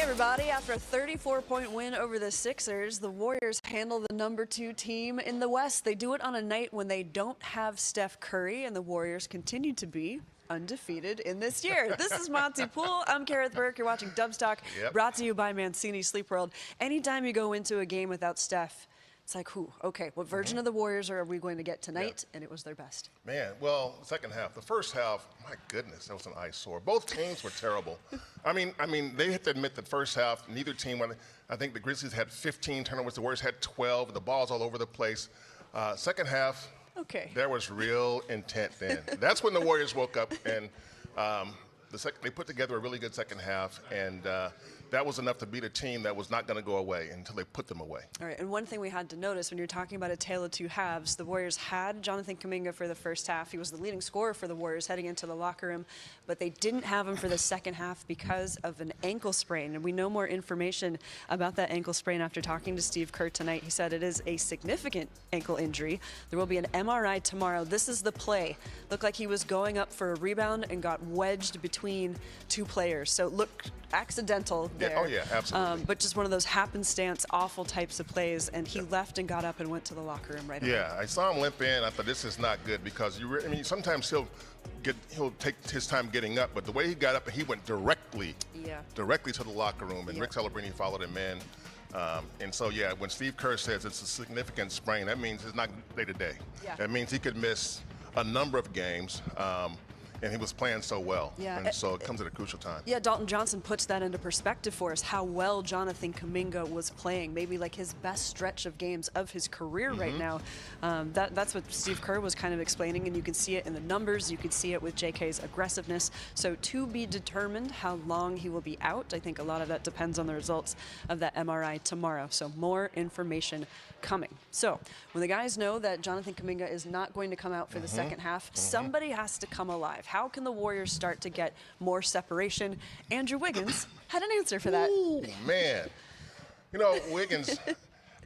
everybody. After a 34-point win over the Sixers, the Warriors handle the #2 team in the West. They do it on a night when they don't have Steph Curry, and the Warriors continue to be undefeated in this year. This is Monte Poole. I'm Kerith Burke. You're watching Dubstock, brought to you by Mancini Sleep World. Anytime you go into a game without Steph, it's like, okay, what version of the Warriors are we going to get tonight? And it was their best. Man, well, second half. The first half, my goodness, that was an eyesore. Both teams were terrible. I mean, they have to admit that first half, neither team, I think the Grizzlies had 15 turnovers, the Warriors had 12, the ball's all over the place. Second half, there was real intent then. That's when the Warriors woke up, and they put together a really good second half, and that was enough to beat a team that was not going to go away until they put them away. All right, and one thing we had to notice when you're talking about a tale of two halves, the Warriors had Jonathan Kuminga for the first half. He was the leading scorer for the Warriors heading into the locker room, but they didn't have him for the second half because of an ankle sprain. And we know more information about that ankle sprain after talking to Steve Kerr tonight. He said it is a significant ankle injury. There will be an MRI tomorrow. This is the play. Looked like he was going up for a rebound and got wedged between two players. So it looked accidental there. Oh, yeah, absolutely. But just one of those happenstance, awful types of plays, and he left and got up and went to the locker room right away. Yeah, I saw him limp in. I thought, this is not good, because sometimes he'll take his time getting up, but the way he got up, he went directly to the locker room, and Rick Celebrini followed him in. And so, when Steve Kerr says it's a significant sprain, that means it's not day-to-day. That means he could miss a number of games. And he was playing so well, and so it comes at a crucial time. Yeah, Dalton Johnson puts that into perspective for us, how well Jonathan Kuminga was playing, maybe like his best stretch of games of his career right now. That's what Steve Kerr was kind of explaining, and you can see it in the numbers, you can see it with JK's aggressiveness. So to be determined how long he will be out. I think a lot of that depends on the results of that MRI tomorrow, so more information coming. So when the guys know that Jonathan Kuminga is not going to come out for the second half, somebody has to come alive. How can the Warriors start to get more separation? Andrew Wiggins had an answer for that. Ooh, man. Wiggins,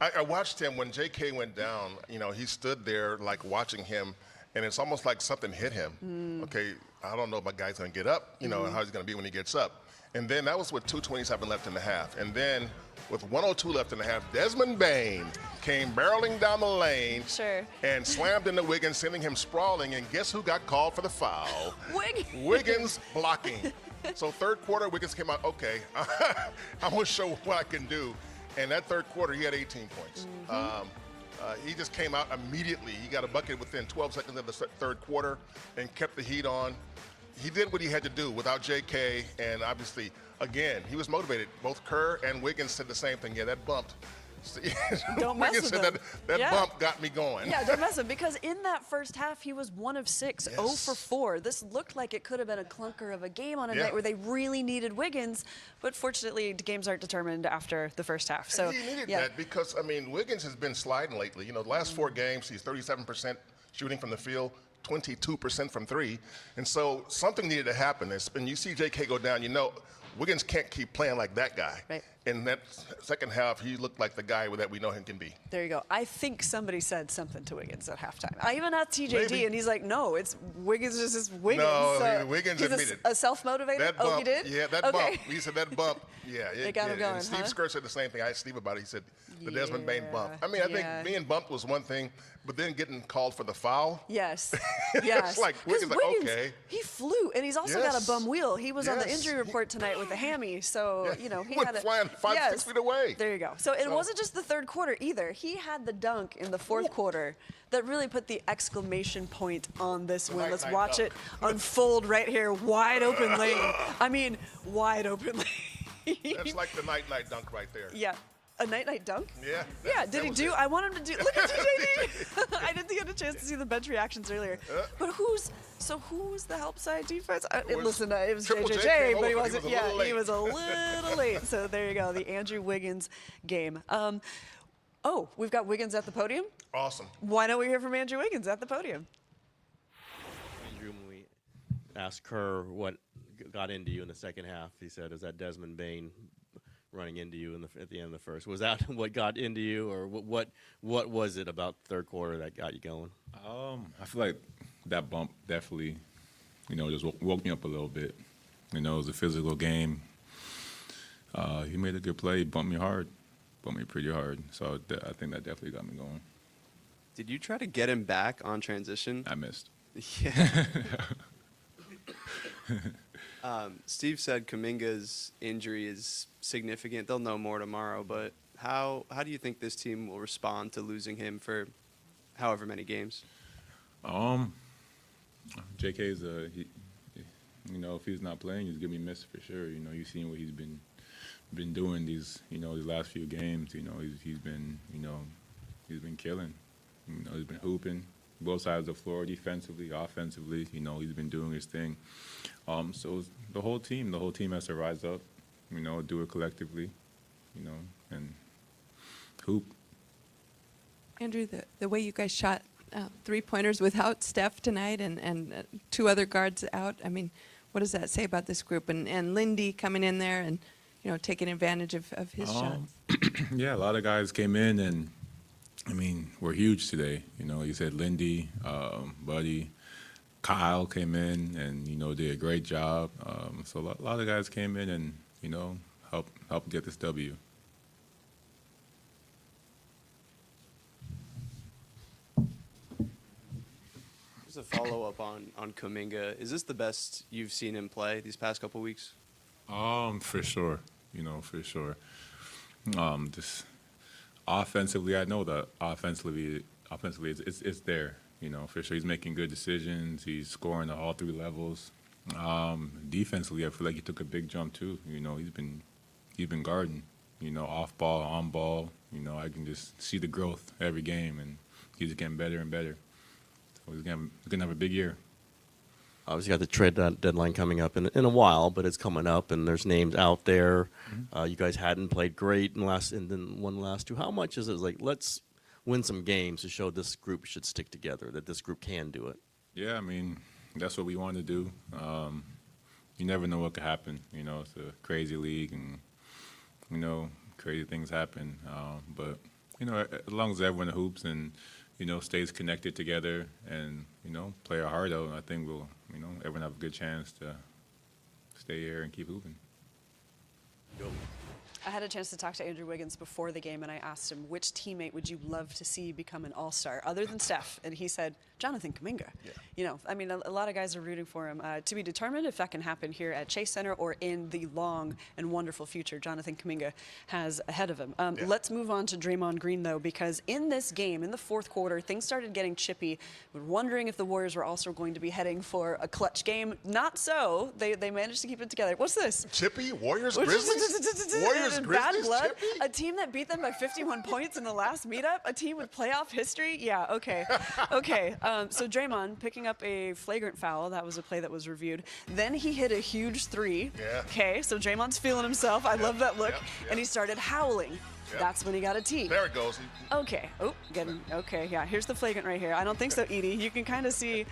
I watched him when JK went down. He stood there like watching him, and it's almost like something hit him. Okay, I don't know if my guy's going to get up, and how he's going to be when he gets up. And then that was with 2:27 left in the half. And then with 1:02 left in the half, Desmond Bane came barreling down the lane and slammed into Wiggins, sending him sprawling. And guess who got called for the foul? Wiggins blocking. So third quarter, Wiggins came out, okay, I'm going to show what I can do. And that third quarter, he had 18 points. He just came out immediately. He got a bucket within 12 seconds of the third quarter and kept the heat on. He did what he had to do without JK, and obviously, again, he was motivated. Both Kerr and Wiggins said the same thing. Yeah, that bumped. Don't mess with him. That bump got me going. Yeah, don't mess with him, because in that first half, he was 1 of 6, 0 for 4. This looked like it could have been a clunker of a game on a night where they really needed Wiggins, but fortunately, the games aren't determined after the first half. So he needed that because, Wiggins has been sliding lately. The last 4 games, he's 37% shooting from the field, 22% from 3, and so something needed to happen. And you see JK go down, Wiggins can't keep playing like that guy. Right. In that second half, he looked like the guy that we know him can be. There you go. I think somebody said something to Wiggins at halftime. I even asked TJD, and he's like, no, it's Wiggins, just Wiggins. No, Wiggins admitted. A self-motivator? Oh, he did? Yeah, that bump. He said that bump. Yeah, it got him going, and Steve Kerr said the same thing. I asked Steve about it. He said the Desmond Bane bump. I think being bumped was one thing, but then getting called for the foul. Yes. It's like Wiggins, okay. He flew, and he's also got a bum wheel. He was on the injury report tonight with a hammy, so, he went had flying 5-6 feet away. There you go. So it wasn't just the third quarter either. He had the dunk in the fourth quarter that really put the exclamation point on this win. Let's watch it unfold right here. Wide open lane. Wide open lane. That's like the night-night dunk right there. Yeah. A night-night dunk? Yeah. Yeah, did he do? I want him to do. Look at TJD. I didn't get a chance to see the bench reactions earlier. But who's the help side defense? It was JJJ, but he wasn't. He was a little late. So there you go, the Andrew Wiggins game. We've got Wiggins at the podium. Awesome. Why don't we hear from Andrew Wiggins at the podium? Andrew, when we asked Kerr what got into you in the second half, he said, "Is that Desmond Bane running into you at the end of the first?" Was that what got into you, or what was it about the third quarter that got you going? I feel like that bump definitely, just woke me up a little bit. It was a physical game. he made a good play. He bumped me pretty hard. So I think that definitely got me going. Did you try to get him back on transition? I missed. Yeah. Steve said Kuminga's injury is significant. They'll know more tomorrow, but how do you think this team will respond to losing him for however many games? JK's if he's not playing, he's gonna be missed for sure. You've seen what he's been doing these last few games. He's been killing. He's been hooping both sides of the floor, defensively, offensively. He's been doing his thing. So the whole team has to rise up, do it collectively, and hoop. Andrew, the way you guys shot 3-pointers without Steph tonight and 2 other guards out, I mean, what does that say about this group? And Lindy coming in there and, taking advantage of his shots. Yeah, a lot of guys came in and, were huge today. You said Lindy, Buddy, Kyle came in and, did a great job. So a lot of guys came in and, helped get this W. Just a follow-up on Kuminga. Is this the best you've seen him play these past couple weeks? For sure. For sure. Just offensively, I know that offensively it's there. For sure. He's making good decisions. He's scoring at all 3 levels. Defensively, I feel like he took a big jump too. He's been guarding. Off ball, on ball. I can just see the growth every game, and he's getting better and better. So he's gonna have a big year. Obviously, got the trade deadline coming up in a while, but it's coming up, and there's names out there. You guys hadn't played great and then won the last 2. How much is it like, let's win some games to show this group should stick together, that this group can do it? Yeah, that's what we want to do. You never know what could happen. It's a crazy league, and crazy things happen. But as long as everyone hoops and stays connected together and play our heart out, I think we'll everyone have a good chance to stay here and keep hooping. I had a chance to talk to Andrew Wiggins before the game, and I asked him, which teammate would you love to see become an all-star other than Steph? And he said, Jonathan Kuminga. Yeah. A lot of guys are rooting for him. To be determined if that can happen here at Chase Center or in the long and wonderful future Jonathan Kuminga has ahead of him. Let's move on to Draymond Green, though, because in this game, in the 4th quarter, things started getting chippy. We're wondering if the Warriors were also going to be heading for a clutch game. Not so. They managed to keep it together. What's this? Chippy? Warriors? Grizzlies? Warriors? Bad Grizzlies? blood. Chippy? A team that beat them by 51 points in the last meetup. A team with playoff history. Yeah, okay. Okay. So Draymond picking up a flagrant foul. That was a play that was reviewed. Then he hit a huge 3. Yeah. Okay, so Draymond's feeling himself. I love that look. Yep. And he started howling. Yep. That's when he got a tee. There it goes. Okay. Oh, okay. Yeah. Here's the flagrant right here. I don't think so, Edie. You can kind of see.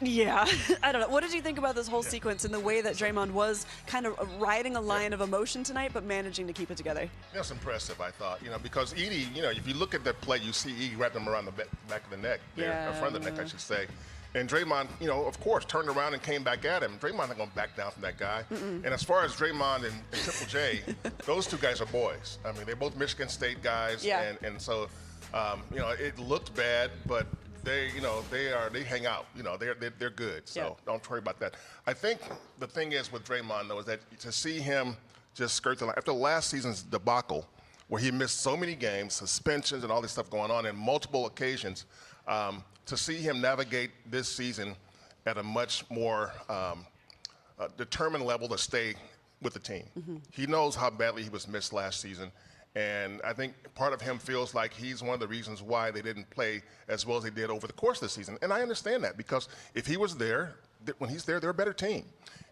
Yeah. I don't know. What did you think about this whole sequence and the way that Draymond was kind of riding a line of emotion tonight, but managing to keep it together? That's impressive, I thought. Because Edie, if you look at that play, you see Edie wrapped him around the back of the neck, there, in front of the neck, I should say. And Draymond, of course, turned around and came back at him. Draymond not going to back down from that guy. And as far as Draymond and Triple J, those 2 guys are boys. They're both Michigan State guys. Yeah. And so, it looked bad, but they hang out. They're good. So don't worry about that. I think the thing is with Draymond, though, is that to see him just skirt the line after last season's debacle, where he missed so many games, suspensions, and all this stuff going on in multiple occasions. To see him navigate this season at a much more determined level to stay with the team. He knows how badly he was missed last season, and I think part of him feels like he's one of the reasons why they didn't play as well as they did over the course of the season. And I understand that, because if he was there, when he's there, they're a better team.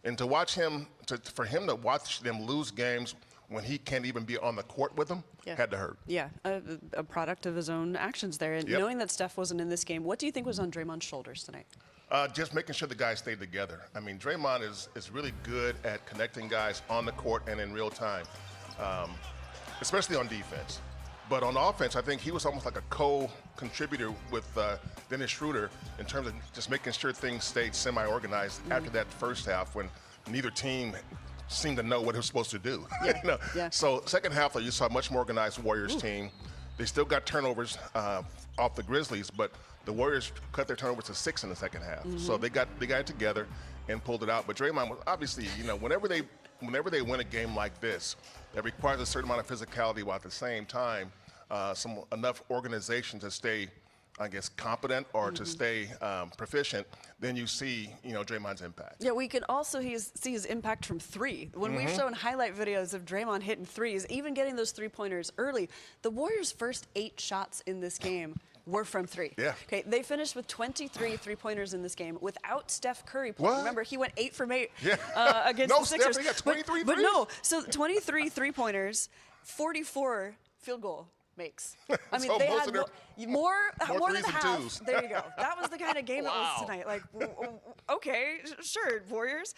And to watch him, for him to watch them lose games when he can't even be on the court with them, had to hurt. Yeah, a product of his own actions there. And knowing that Steph wasn't in this game, what do you think was on Draymond's shoulders tonight? Just making sure the guys stayed together. Draymond is really good at connecting guys on the court and in real time, especially on defense. But on offense, I think he was almost like a co-contributor with Dennis Schroder in terms of just making sure things stayed semi-organized after that first half when neither team seemed to know what it was supposed to do. Yeah. You know? Yeah. So second half, though, you saw a much more organized Warriors team. They still got turnovers off the Grizzlies, but the Warriors cut their turnovers to 6 in the second half. So they got it together and pulled it out. But Draymond was obviously, you know, whenever they win a game like this, that requires a certain amount of physicality while at the same time enough organization to stay, I guess, competent or to stay proficient, then you see, you know, Draymond's impact. Yeah, we can also see his impact from three. When we've shown highlight videos of Draymond hitting threes, even getting those three-pointers early, the Warriors' first 8 shots in this game were from 3. Yeah. Okay, they finished with 23 three-pointers in this game without Steph Curry playing. What? Remember, he went 8 from 8 Yeah. against No, the Sixers. Steph, he got 23 but threes? no, so 23 three-pointers, 44 field goal makes. I mean, So they most had of more than threes than half. twos. There you go. That was the kind of game it Wow. was tonight. Like, okay, sure, Warriors.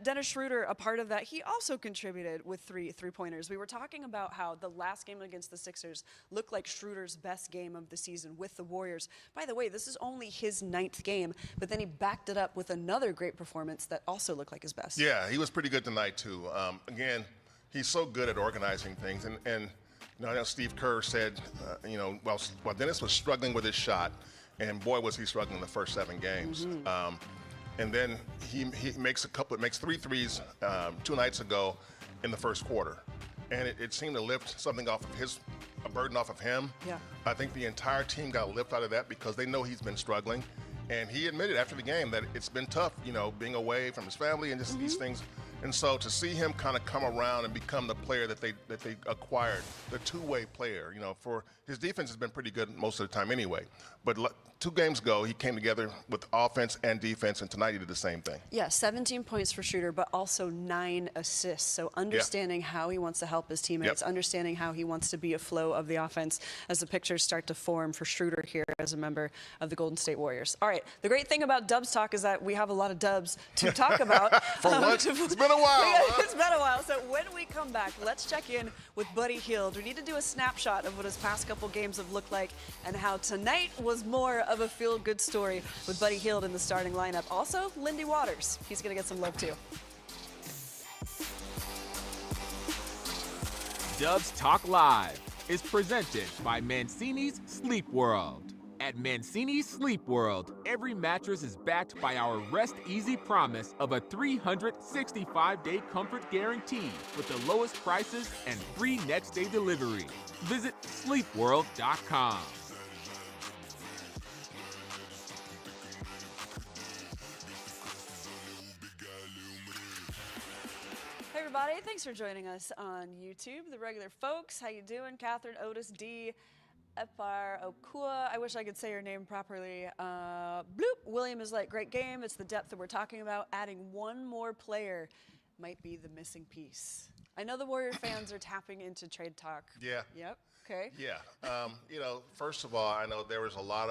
Dennis Schroder, a part of that, he also contributed with three-pointers. We were talking about how the last game against the Sixers looked like Schroder's best game of the season with the Warriors. By the way, this is only his 9th game, but then he backed it up with another great performance that also looked like his best. Yeah, he was pretty good tonight, too. Again, he's so good at organizing things. And you know, I know Steve Kerr said, you know, while Dennis was struggling with his shot, and boy, was he struggling the first 7 games. And then he makes 3 threes 2 nights ago in the first quarter. And it seemed to lift something off of a burden off of him. Yeah. I think the entire team got a lift out of that because they know he's been struggling. And he admitted after the game that it's been tough, you know, being away from his family and just these things. And so to see him kind of come around and become the player that they acquired, the two-way player, you know, for his defense has been pretty good most of the time anyway. But 2 games ago, he came together with offense and defense, and tonight he did the same thing. Yeah, 17 points for Schroder, but also 9 assists. So understanding how he wants to help his teammates, understanding how he wants to be a flow of the offense as the pictures start to form for Schroder here as a member of the Golden State Warriors. All right, the great thing about Dubs Talk is that we have a lot of dubs to talk about. For once, it's been a while. It's been a while. So when we come back, let's check in with Buddy Hield. We need to do a snapshot of what his past couple games have looked like and how tonight was more of a feel-good story with Buddy Hield in the starting lineup. Also, Lindy Waters. He's going to get some love, too. Dubs Talk Live is presented by Mancini's Sleep World. At Mancini's Sleep World, every mattress is backed by our Rest Easy promise of a 365-day comfort guarantee with the lowest prices and free next-day delivery. Visit sleepworld.com. Hey everybody, thanks for joining us on YouTube. The regular folks, how you doing? Katherine, Otis, D, Epar, Okua. I wish I could say your name properly. Bloop. William is like, great game. It's the depth that we're talking about. Adding one more player might be the missing piece. I know the Warrior fans are tapping into trade talk. Yeah. Yep. Okay. Yeah. You know, first of all, I know there's a lot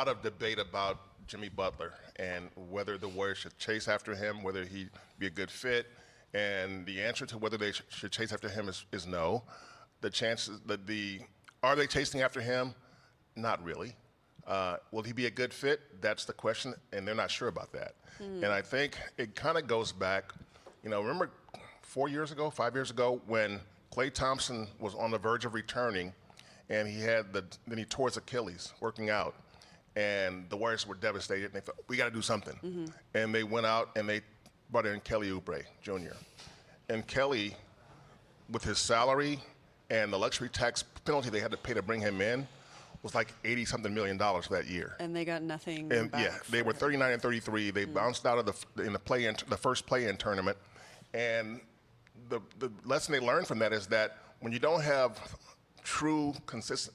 of debate about Jimmy Butler and whether the Warriors should chase after him, whether he'd be a good fit. And the answer to whether they should chase after him is no. The chances that are they chasing after him? Not really. Will he be a good fit? That's the question, and they're not sure about that. And I think it kind of goes back, you know, remember 5 years ago, when Klay Thompson was on the verge of returning, and then he tore his Achilles working out, and the Warriors were devastated, and they thought, we got to do something. And they went out and they brought in Kelly Oubre Jr. And Kelly, with his salary and the luxury tax penalty they had to pay to bring him in, was like $80-something million for that year. And they got nothing And back yeah, they were 39 and 33. They bounced out of the first play-in tournament. And the lesson they learned from that is that when you don't have true consensus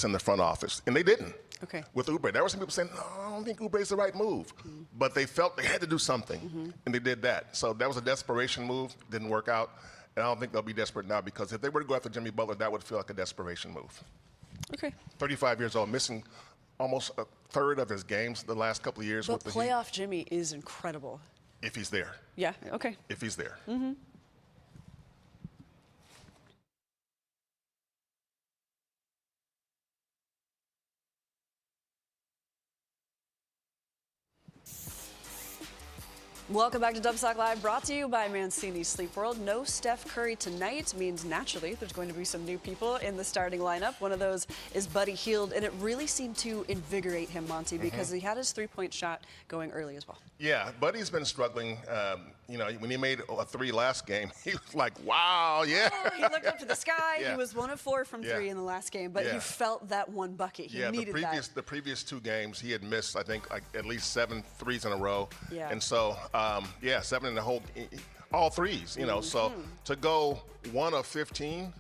in the front office, and they didn't. Okay. With Oubre, there were some people saying, "No, I don't think Oubre's the right move," but they felt they had to do something, and they did that. So that was a desperation move. Didn't work out, and I don't think they'll be desperate now because if they were to go after Jimmy Butler, that would feel like a desperation move. Okay. 35 years old, missing almost a third of his games the last couple of years. But with the Heat. playoff Jimmy is incredible. If he's there. Yeah. Okay. If he's there. Welcome back to Dubsock Live, brought to you by Mancini Sleep World. No Steph Curry tonight means naturally there's going to be some new people in the starting lineup. One of those is Buddy Hield, and it really seemed to invigorate him, Monty, because he had his three-point shot going early as well. Yeah, Buddy's been struggling. When he made a three last game, he was like, wow, yeah. Oh, he looked up to the sky. Yeah. He was 1 of 4 from 3 in the last game, but he felt that one bucket. He needed that. The previous 2 games, he had missed, I think, like at least 7 threes in a row. Yeah. And so, 7 in the whole, all threes, you know. So to go 1 of 15,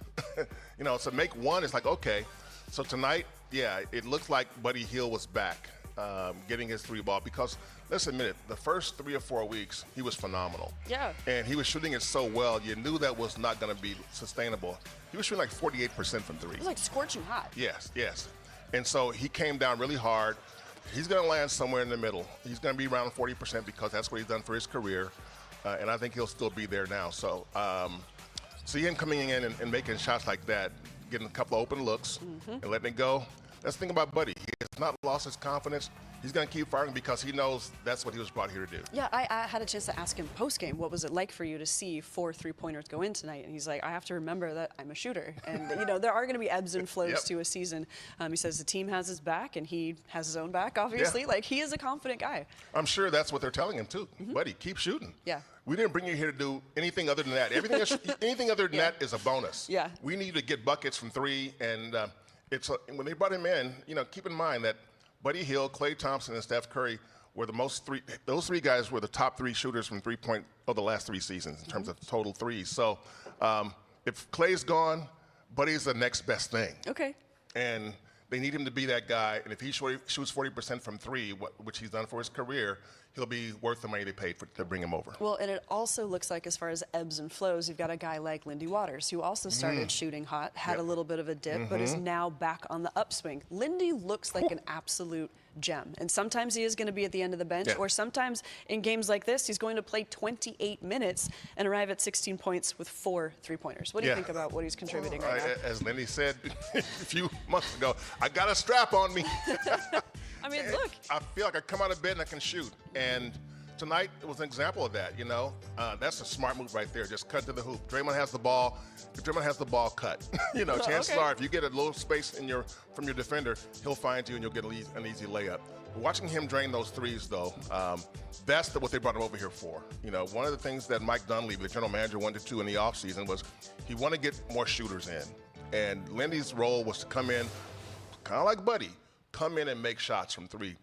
to make 1 is like, okay. So tonight, it looked like Buddy Hield was back, getting his 3 ball, because let's admit it, the first 3 or 4 weeks, he was phenomenal. Yeah. And he was shooting it so well, you knew that was not going to be sustainable. He was shooting like 48% from 3. It was like scorching hot. Yes. And so he came down really hard. He's going to land somewhere in the middle. He's going to be around 40% because that's what he's done for his career. And I think he'll still be there now. So see him coming in and making shots like that, getting a couple of open looks and letting it go. That's the thing about Buddy. He has not lost his confidence. He's going to keep firing because he knows that's what he was brought here to do. Yeah, I had a chance to ask him post-game, what was it like for you to see 4 3-pointers go in tonight? And he's like, I have to remember that I'm a shooter. And, there are going to be ebbs and flows to a season. He says the team has his back, and he has his own back, obviously. Yeah. Like, he is a confident guy. I'm sure that's what they're telling him, too. Buddy, keep shooting. Yeah. We didn't bring you here to do anything other than that. Anything other than that is a bonus. Yeah. We need to get buckets from 3, and when they brought him in, keep in mind that Buddy Hield, Klay Thompson, and Steph Curry were those 3 guys were the top 3 shooters from 3-point of the last 3 seasons in terms of total threes. So if Klay's gone, Buddy's the next best thing. Okay. And they need him to be that guy. And if he shoots 40% from 3, which he's done for his career, he'll be worth the money they paid to bring him over. Well, and it also looks like, as far as ebbs and flows, you've got a guy like Lindy Waters, who also started shooting hot, had a little bit of a dip, but is now back on the upswing. Lindy looks like an absolute gem. And sometimes he is going to be at the end of the bench, or sometimes in games like this, he's going to play 28 minutes and arrive at 16 points with 4 3-pointers. What do you think about what he's contributing right now? As Lindy said a few months ago, I got a strap on me. I mean, look. I feel like I come out of bed and I can shoot. And tonight it was an example of that, That's a smart move right there. Just cut to the hoop. Draymond has the ball. If Draymond has the ball, cut. Chances are, if you get a little space from your defender, he'll find you and you'll get an easy layup. But watching him drain those threes, though, that's what they brought him over here for. One of the things that Mike Dunleavy, the general manager, wanted to do in the offseason was he wanted to get more shooters in. And Lindy's role was to come in, kind of like Buddy, come in and make shots from 3.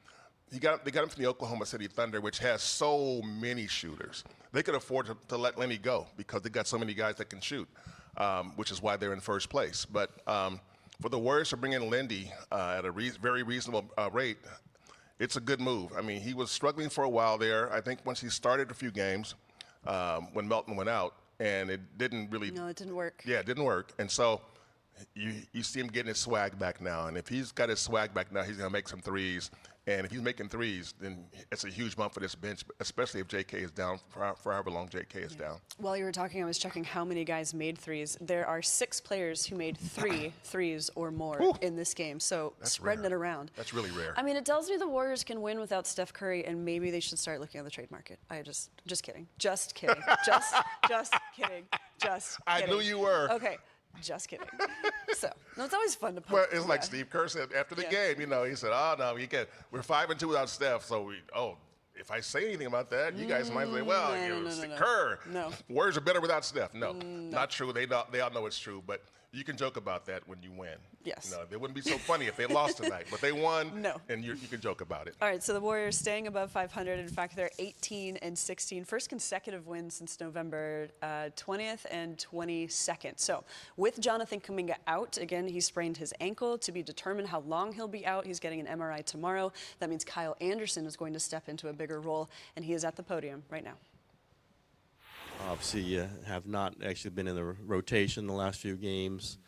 They got him from the Oklahoma City Thunder, which has so many shooters. They could afford to let Lenny go because they got so many guys that can shoot, which is why they're in first place. But for the Warriors to bring in Lindy at a very reasonable rate, it's a good move. I mean, he was struggling for a while there. I think once he started a few games when Melton went out, and it didn't really. No, it didn't work. Yeah, it didn't work. And so you see him getting his swag back now. And if he's got his swag back now, he's going to make some threes. And if he's making threes, then it's a huge bump for this bench, especially if J.K. is down, for however long J.K. is down. While you were talking, I was checking how many guys made threes. There are 6 players who made 3 threes or more in this game, so That's spreading rare. it around. That's really rare. I mean, it tells me the Warriors can win without Steph Curry, and maybe they should start looking at the trade market. Just kidding. Just kidding. just kidding. Just kidding. I knew you were. Okay. Just kidding. So, no, it's always fun to poke. Well, it's like Steve Kerr said after the game, he said, oh, no, we're 5-2 without Steph, so if I say anything about that, you guys might say, well, no. Kerr. No. Warriors are better without Steph. No, not true. They all know it's true, but you can joke about that when you win. Yes. It wouldn't be so funny if they lost tonight, but they won. No. And you can joke about it. All right, so the Warriors staying above 500. In fact, they're 18-16, first consecutive win since November 20th and 22nd. So with Jonathan Kuminga out, again, he sprained his ankle. To be determined how long he'll be out. He's getting an MRI tomorrow. That means Kyle Anderson is going to step into a bigger role, and he is at the podium right now. Obviously, you have not actually been in the rotation the last few games.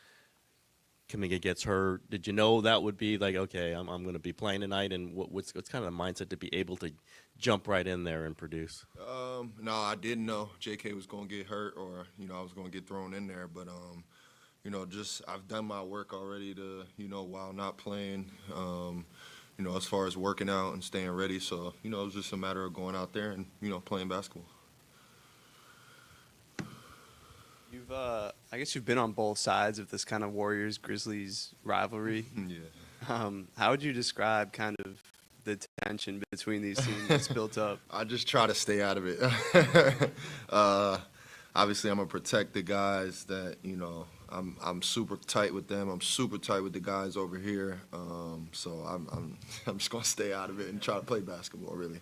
Kuminga gets hurt. Did you know that would be like, okay, I'm going to be playing tonight? And what's kind of the mindset to be able to jump right in there and produce? No, I didn't know JK was going to get hurt or, I was going to get thrown in there. But, I've done my work already to, while not playing, as far as working out and staying ready. So, it was just a matter of going out there and, playing basketball. I guess you've been on both sides of this kind of Warriors-Grizzlies rivalry. Yeah. How would you describe kind of the tension between these teams that's built up? I just try to stay out of it. Obviously, I'm going to protect the guys that, I'm super tight with them. I'm super tight with the guys over here. So I'm just going to stay out of it and try to play basketball, really.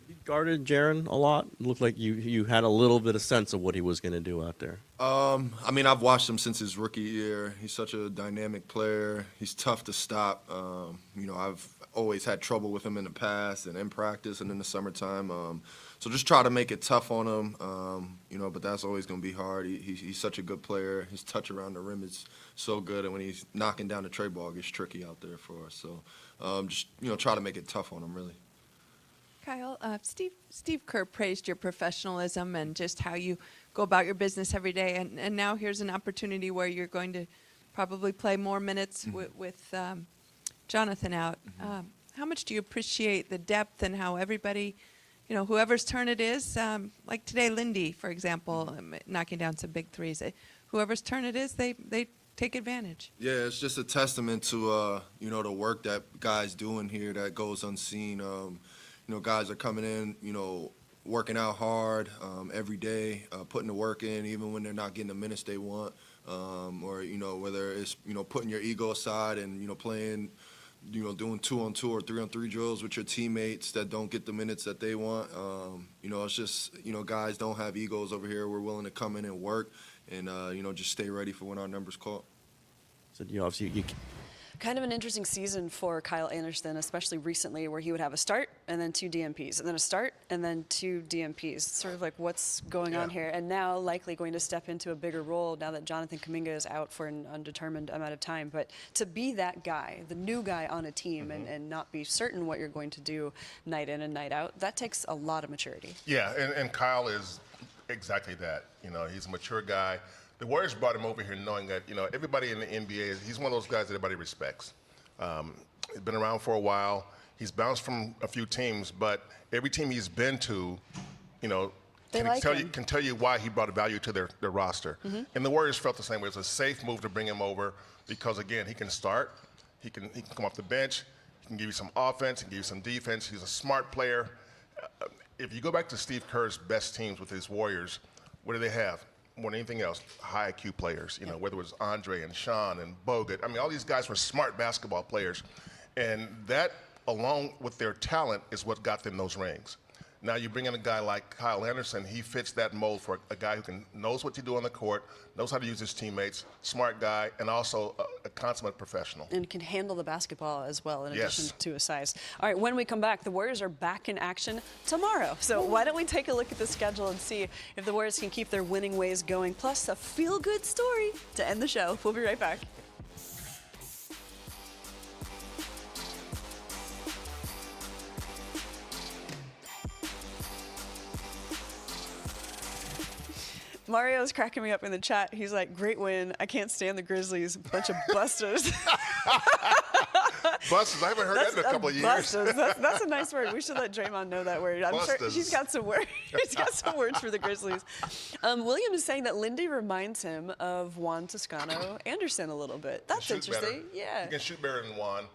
You guarded Jaren a lot. It looked like you had a little bit of sense of what he was going to do out there. I've watched him since his rookie year. He's such a dynamic player. He's tough to stop. I've always had trouble with him in the past and in practice and in the summertime. So just try to make it tough on him, but that's always going to be hard. He's such a good player. His touch around the rim is so good, and when he's knocking down the tray ball, it gets tricky out there for us. So just try to make it tough on him, really. Kyle, Steve Kerr praised your professionalism and just how you go about your business every day. And now here's an opportunity where you're going to probably play more minutes with Jonathan out. How much do you appreciate the depth and how everybody, whoever's turn it is, like today, Lindy, for example, knocking down some big threes. Whoever's turn it is, they take advantage. Yeah, it's just a testament to, the work that guys doing here that goes unseen. Guys are coming in, working out hard every day, putting the work in, even when they're not getting the minutes they want, or, whether it's, putting your ego aside and, playing, doing 2-on-2 or 3-on-3 drills with your teammates that don't get the minutes that they want. It's just, guys don't have egos over here. We're willing to come in and work and, just stay ready for when our number's called. So, obviously, Kind of an interesting season for Kyle Anderson, especially recently, where he would have a start and then 2 DMPs, and then a start and then 2 DMPs. Sort of like what's going on here. And now likely going to step into a bigger role now that Jonathan Kuminga is out for an undetermined amount of time. But to be that guy, the new guy on a team, and not be certain what you're going to do night in and night out, that takes a lot of maturity. Yeah, and Kyle is exactly that. He's a mature guy. The Warriors brought him over here knowing that, everybody in the NBA, he's one of those guys that everybody respects. He's been around for a while. He's bounced from a few teams, but every team he's been to, can tell you why he brought a value to their roster. And the Warriors felt the same way. It was a safe move to bring him over because, again, he can start. He can come off the bench. He can give you some offense and give you some defense. He's a smart player. If you go back to Steve Kerr's best teams with his Warriors, what do they have? More than anything else, high IQ players, whether it was Andre and Sean and Bogut. I mean, all these guys were smart basketball players. And that, along with their talent, is what got them those rings. Now you bring in a guy like Kyle Anderson, he fits that mold for a guy who knows what to do on the court, knows how to use his teammates, smart guy, and also a consummate professional. And can handle the basketball as well, in addition to his size. All right, when we come back, the Warriors are back in action tomorrow. So why don't we take a look at the schedule and see if the Warriors can keep their winning ways going, plus a feel-good story to end the show. We'll be right back. Mario's cracking me up in the chat. He's like, great win. I can't stand the Grizzlies. Bunch of busters. Busters. I haven't heard that in a couple of years. Busters. That's a nice word. We should let Draymond know that word. I'm sure he's got some words. He's got some words for the Grizzlies. William is saying that Lindy reminds him of Juan Toscano Anderson a little bit. That's interesting. Yeah. He can shoot better than Juan.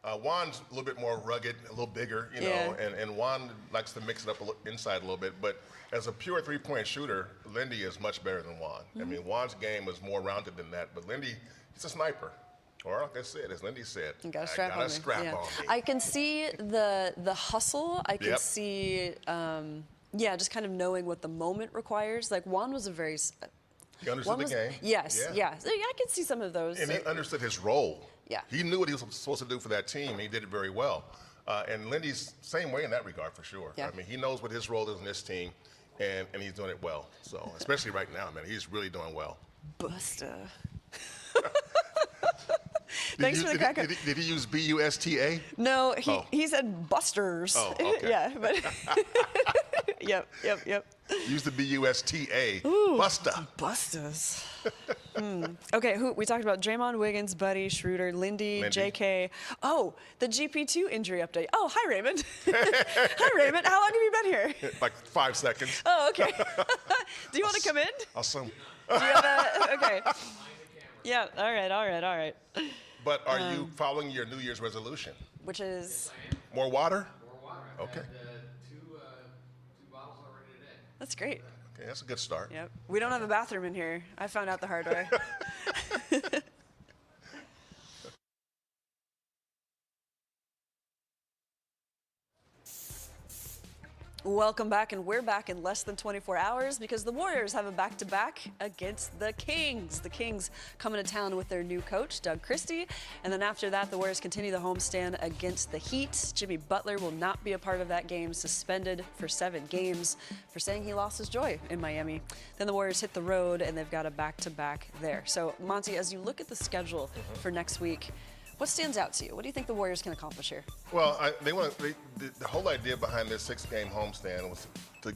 Juan's a little bit more rugged, a little bigger, and Juan likes to mix it up inside a little bit. But as a pure three-point shooter, Lindy is much better than Juan. I mean, Juan's game is more rounded than that, but Lindy, he's a sniper. Or like I said, as Lindy said, you got a strap on me. On me. I can see the hustle. I can see, just kind of knowing what the moment requires. Like Juan was a very... He understood the game. Yes, yeah. I can see some of those. And he understood his role. Yeah. He knew what he was supposed to do for that team, and he did it very well. And Lindy's same way in that regard, for sure. Yeah. I mean, he knows what his role is in this team, and he's doing it well. So, especially right now, man, he's really doing well. Busta. Thanks for the crack up. Did he use B-U-S-T-A? No, he said busters. Oh, okay. Yeah, but yep. Use the B-U-S-T-A. Ooh, Busta. Bustas. Okay, we talked about Draymond, Wiggins, Buddy, Schroder, Lindy, JK. Oh, the GP2 injury update. Oh, hi, Raymond. Hi, Raymond. How long have you been here? Like 5 seconds. Oh, okay. Do you want to come in? Awesome. Do you have okay. Yeah, all right. But are you following your New Year's resolution? Which is? More water? More water. Okay. Two bottles already today. That's great. Okay, that's a good start. Yep. We don't have a bathroom in here. I found out the hard way. Welcome back, and we're back in less than 24 hours because the Warriors have a back-to-back against the Kings. The Kings coming to town with their new coach, Doug Christie, and then after that, the Warriors continue the homestand against the Heat. Jimmy Butler will not be a part of that game, suspended for 7 games for saying he lost his joy in Miami. Then the Warriors hit the road, and they've got a back-to-back there. So, Monty, as you look at the schedule for next week, what stands out to you? What do you think the Warriors can accomplish here? Well, the whole idea behind this 6-game homestand was to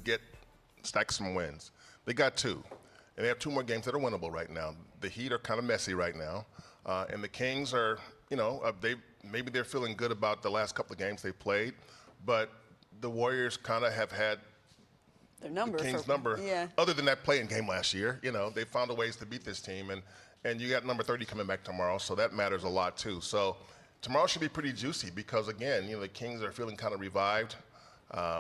stack some wins. They got 2, and they have 2 more games that are winnable right now. The Heat are kind of messy right now, and the Kings are, maybe they're feeling good about the last couple of games they played, but the Warriors kind of have had their number. The Kings' number. Yeah. Other than that playing game last year, they found a ways to beat this team, and you got number 30 coming back tomorrow, so that matters a lot too. So tomorrow should be pretty juicy because, again, the Kings are feeling kind of revived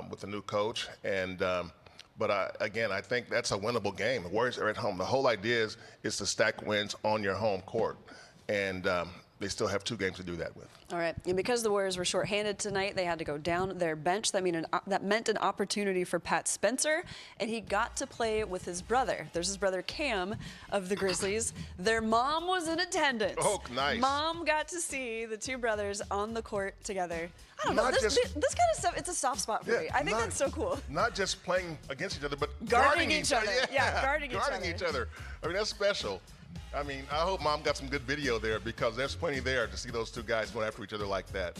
with the new coach. But I think that's a winnable game. The Warriors are at home. The whole idea is to stack wins on your home court. And they still have 2 games to do that with. All right, and because the Warriors were shorthanded tonight, they had to go down their bench. That meant an opportunity for Pat Spencer, and he got to play with his brother. There's his brother Cam of the Grizzlies. Their mom was in attendance. Oh, nice. Mom got to see the 2 brothers on the court together. I don't know, Not this just- kind of stuff, it's a soft spot for me. I think that's so cool. Not just playing against each other, but Guarding each other. Yeah, Guarding each other. I mean, that's special. I mean, I hope Mom got some good video there because there's plenty there to see those 2 guys going after each other like that.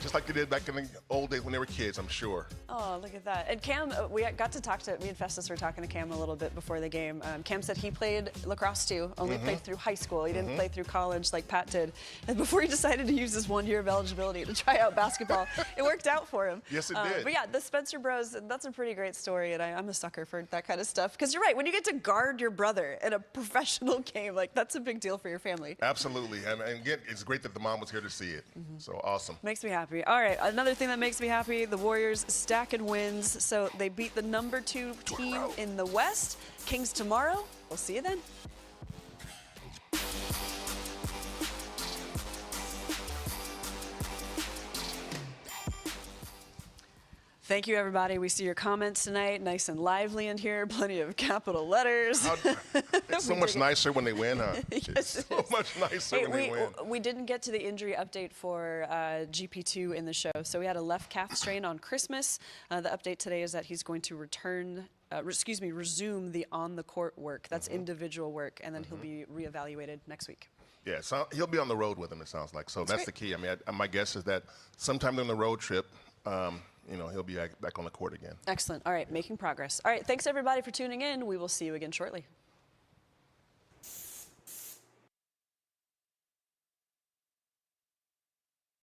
Just like they did back in the old days when they were kids, I'm sure. Oh, look at that. And Cam, me and Festus were talking to Cam a little bit before the game. Cam said he played lacrosse too, only played through high school. He didn't play through college like Pat did. And before he decided to use his 1 year of eligibility to try out basketball, it worked out for him. Yes, it did. But yeah, the Spencer Bros, that's a pretty great story, and I'm a sucker for that kind of stuff. Because you're right, when you get to guard your brother in a professional game, that's a big deal for your family. Absolutely. And again, it's great that the mom was here to see it. So awesome. Makes me happy. All right, another thing that makes me happy, the Warriors stacking wins. So they beat the number 2 team in the West. Kings tomorrow. We'll see you then. Thank you, everybody. We see your comments tonight. Nice and lively in here. Plenty of capital letters. It's so much nicer when they win, huh? Yes, It's so much nicer when they win. We didn't get to the injury update for GP2 in the show. So we had a left calf strain on Christmas. The update today is that he's going to resume the on-the-court work. That's individual work, and then he'll be reevaluated next week. Yeah, so he'll be on the road with him, it sounds like. So that's the key. I mean, my guess is that sometime during the road trip, he'll be back on the court again. Excellent. All right, making progress. All right, thanks everybody for tuning in. We will see you again shortly.